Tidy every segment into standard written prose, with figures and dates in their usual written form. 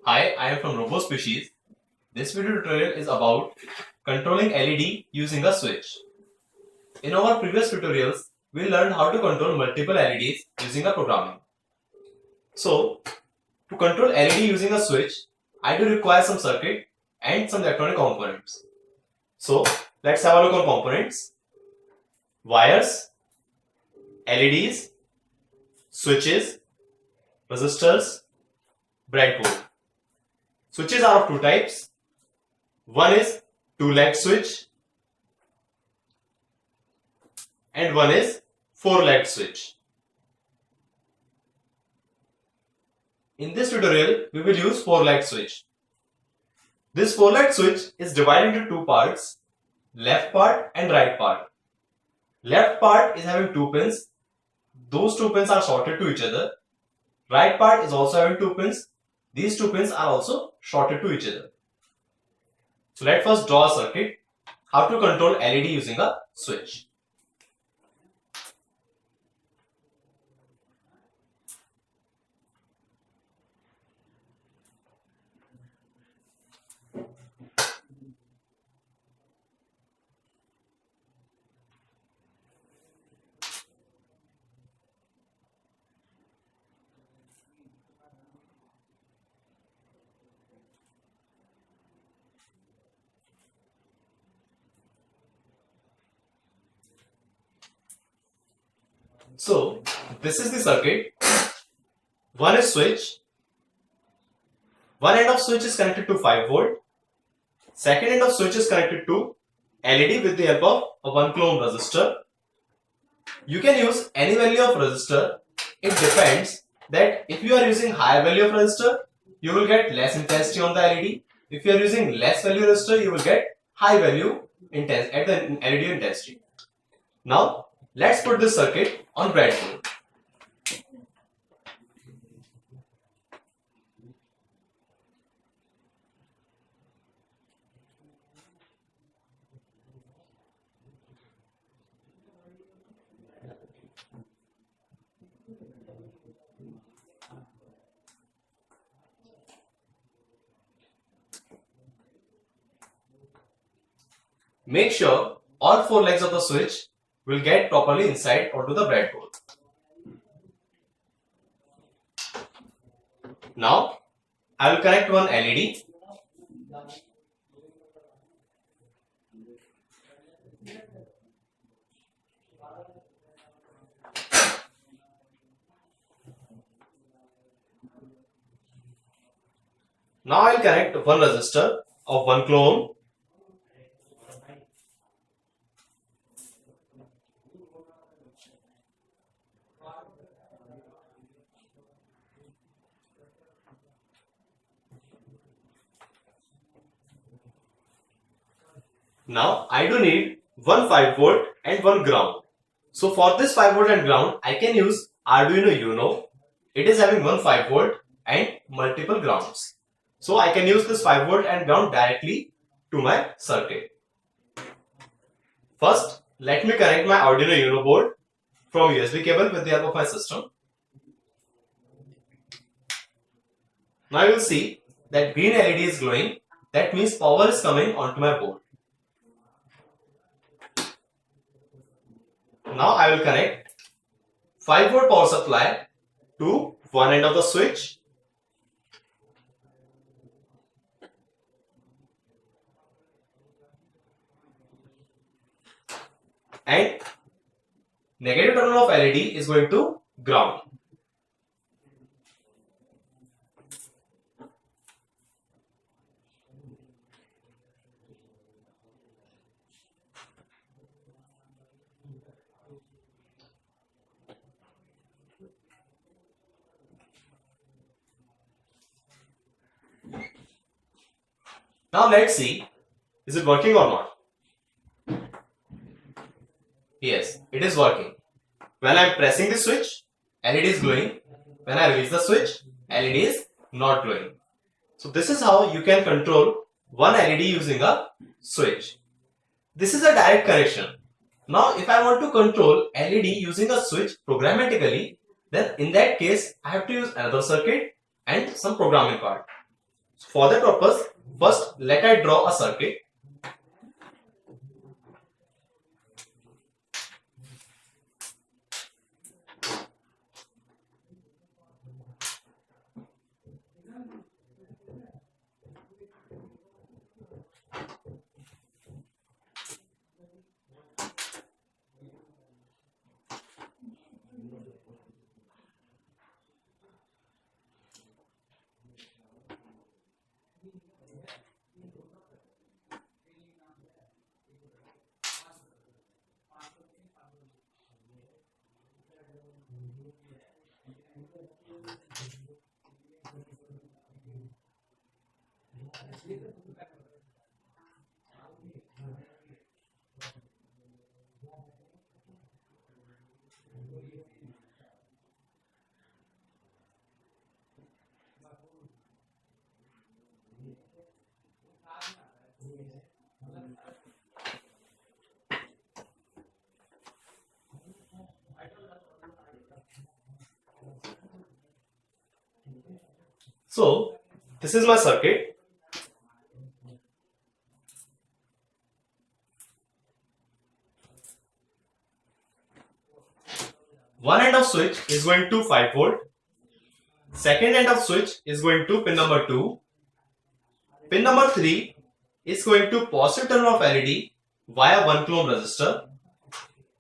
Hi, I am from RoboSpecies. This video tutorial is about controlling LED using a switch. In our previous tutorials, we learned how to control multiple LEDs using a programming. So, to control LED using a switch, I do require some circuit and some electronic components. So, let's have a look on components. Wires, LEDs, switches, resistors, breadboard. Switches are of two types. One is two-leg switch and one is four-leg switch. In this tutorial, we will use four-leg switch. This four-leg switch is divided into two parts, left part and right part. Left part is having two pins. Those two pins are shorted to each other. Right part is also having two pins. These two pins are also shorted to each other. So let's first draw a circuit, how to control LED using a switch. So this is the circuit. One is switch. One end of switch is connected to 5 volt. Second end of switch is connected to LED with the help of a 1 kilo ohm resistor. You can use any value of resistor. It depends that if you are using higher value of resistor, you will get less intensity on the LED. If you are using less value resistor, you will get high value at the LED intensity. Now let's put this circuit on breadboard. Make sure all four legs of the switch will get properly inside onto the breadboard. Now, I will connect one LED. Now I will connect one resistor of 1 kilo ohm. Now I do need one 5 volt and one ground. So for this 5 volt and ground, I can use Arduino Uno. It is having one 5 volt and multiple grounds. So I can use this 5 volt and ground directly to my circuit. First, let me connect my Arduino Uno board from USB cable with the help of my system. Now you will see that green LED is glowing. That means power is coming onto my board. Now I will connect 5 volt power supply to one end of the switch and negative terminal of LED is going to ground. Now let's see, is it working or not? Yes, it is working. When I am pressing the switch, LED is glowing. When I release the switch, LED is not glowing. So this is how you can control one LED using a switch. This is a direct connection. Now if I want to control LED using a switch programmatically, then in that case I have to use another circuit and some programming part. For that purpose, first let I draw a circuit. So this is my circuit. One end of switch is going to 5 volt. Second end of switch is going to pin number 2. Pin number 3 is going to positive terminal of LED via 1 kilo ohm resistor.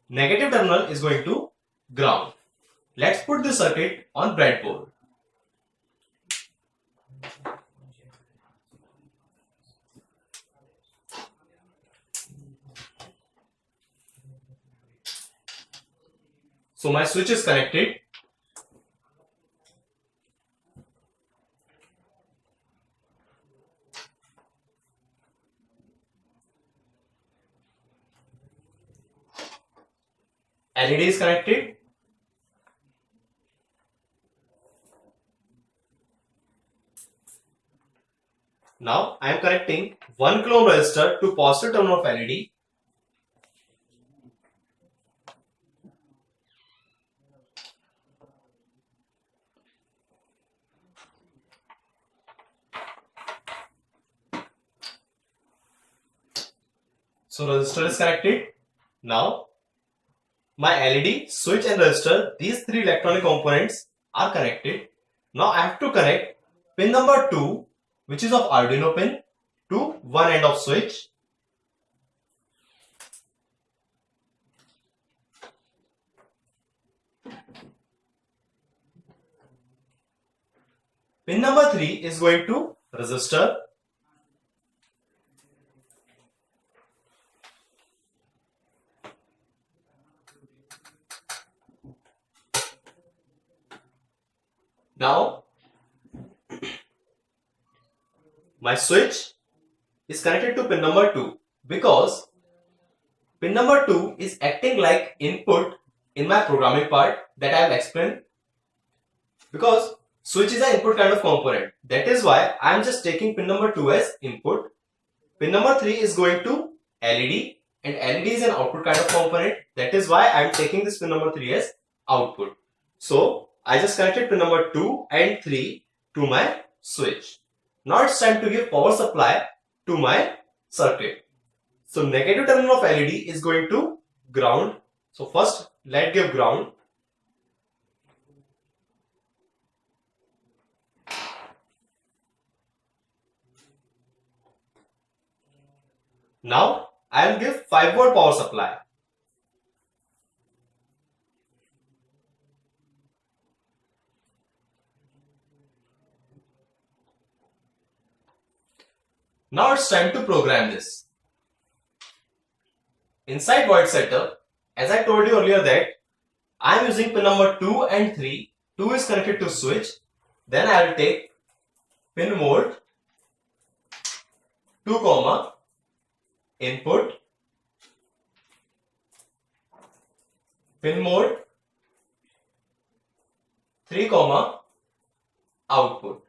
Negative terminal is going to ground. Let's put this circuit on breadboard. So my switch is connected. LED is connected. Now I am connecting 1 kilo ohm resistor to positive terminal of LED. So resistor is connected. Now my LED, switch and resistor, these three electronic components are connected. Now I have to connect pin number 2, which is of Arduino pin, to one end of switch. Pin number 3 is going to resistor. Now my switch is connected to pin number 2 because pin number 2 is acting like input in my programming part that I have explained. Because switch is an input kind of component, that is why I am just taking pin number 2 as input. Pin number 3 is going to LED and LED is an output kind of component, that is why I am taking this pin number 3 as output. So I just connected pin number 2 and 3 to my switch. Now it's time to give power supply to my circuit. So negative terminal of LED is going to ground. So first let's give ground. Now I will give 5 volt power supply. Now it's time to program this. Inside void setup, as I told you earlier that I am using pin number 2 and 3. 2 is connected to switch. Then I will take pin mode 2, input, pin mode 3, output.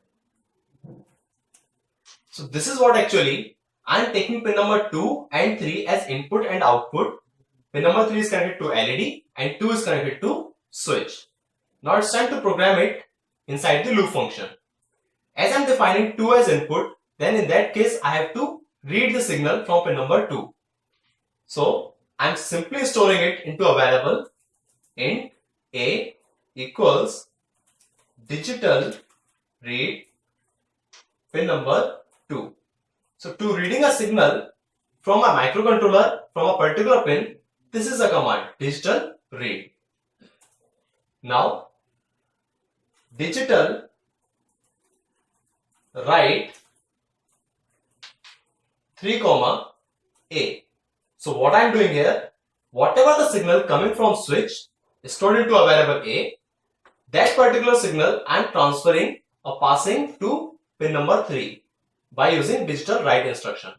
So this is what actually I am taking pin number 2 and 3 as input and output. Pin number 3 is connected to LED and 2 is connected to switch. Now it's time to program it inside the loop function. As I'm defining 2 as input, then in that case I have to read the signal from pin number 2. So I'm simply storing it into a variable int a equals digital read pin number 2. So to reading a signal from a microcontroller from a particular pin, this is a command, digital read. Now digital write 3, A. So what I am doing here, whatever the signal coming from switch is stored into a variable A, that particular signal I am transferring or passing to pin number 3 by using digital write instruction.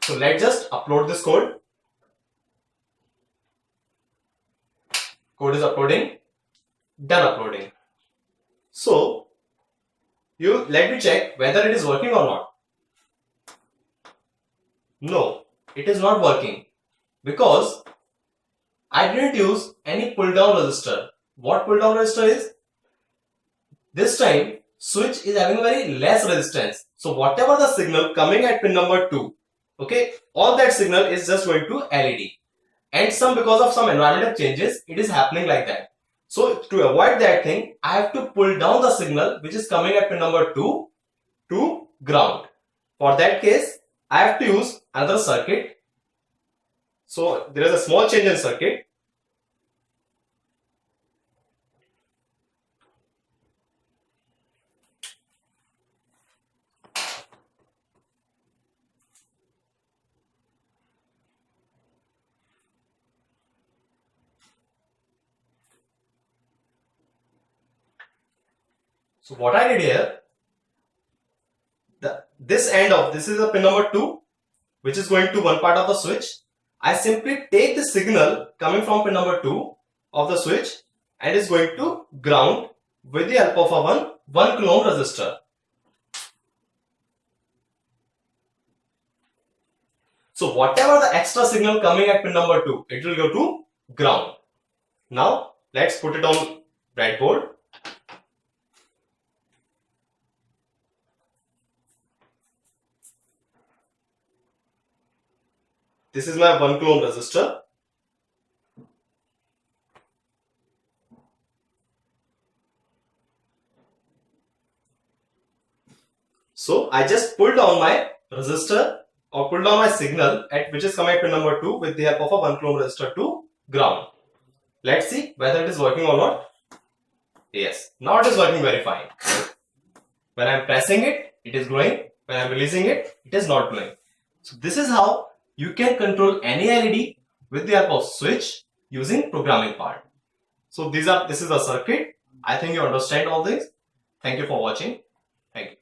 So let's just upload this code. Code is uploading. Done uploading. So let me check whether it is working or not. No, it is not working because I didn't use any pull down resistor. What pull down resistor is? This time switch is having very less resistance. So whatever the signal coming at pin number 2, okay, all that signal is just going to LED. And because of some environmental changes, it is happening like that. So to avoid that thing, I have to pull down the signal which is coming at pin number 2 to ground. For that case, I have to use another circuit. So there is a small change in circuit. So what I did here, this is a pin number 2, which is going to one part of the switch. I simply take the signal coming from pin number 2 of the switch and is going to ground with the help of a 1 kilo ohm resistor. So whatever the extra signal coming at pin number 2, it will go to ground. Now let's put it on breadboard. This is my 1 kilo ohm resistor. So I just pull down my resistor or pull down my signal at which is coming at pin number 2 with the help of a 1 kilo ohm resistor to ground. Let's see whether it is working or not. Yes, now it is working very fine. When I am pressing it, it is glowing. When I am releasing it, it is not glowing. So this is how you can control any LED with the help of switch using programming part. So this is a circuit. I think you understand all this. Thank you for watching. Thank you.